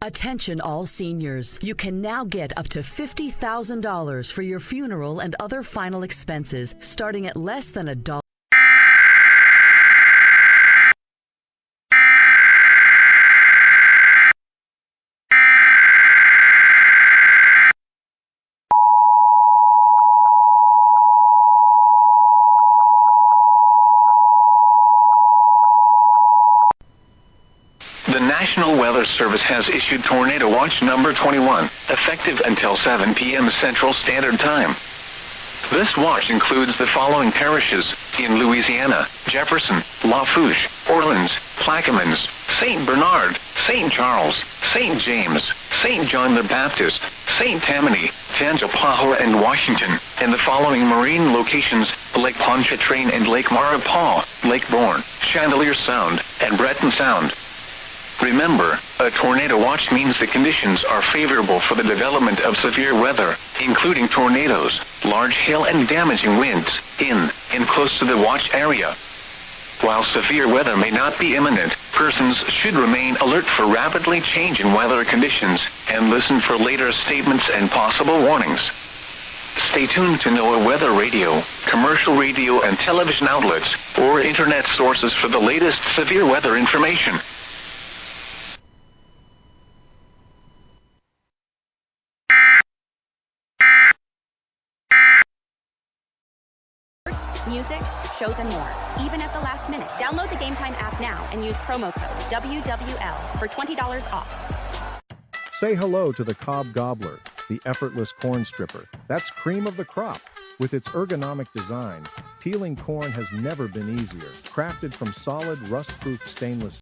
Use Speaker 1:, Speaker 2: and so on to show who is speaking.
Speaker 1: Attention all seniors. You can now get up to $50,000 for your funeral and other final expenses, starting at less than $1.
Speaker 2: The National Weather Service has issued Tornado Watch number 21, effective until 7 p.m. Central Standard Time. This watch includes the following parishes in Louisiana: Jefferson, Lafourche, Orleans, Plaquemines, St. Bernard, St. Charles, St. James, St. John the Baptist, St. Tammany, Tangipahoa, and Washington, and the following marine locations: Lake Pontchartrain and Lake Maurepas, Lake Bourne, Chandelier Sound, and Breton Sound. Remember, a tornado watch means the conditions are favorable for the development of severe weather, including tornadoes, large hail and damaging winds, in and close to the watch area. While severe weather may not be imminent, persons should remain alert for rapidly changing weather conditions and listen for later statements and possible warnings. Stay tuned to NOAA weather radio, commercial radio and television outlets, or internet sources for the latest severe weather information.
Speaker 3: Music, shows, and more, even at the last minute. Download the Game Time app now and use promo code WWL for $20 off.
Speaker 4: Say hello to the Cobb Gobbler, the effortless corn stripper. That's cream of the crop. With its ergonomic design, peeling corn has never been easier. Crafted from solid, rust-proof stainless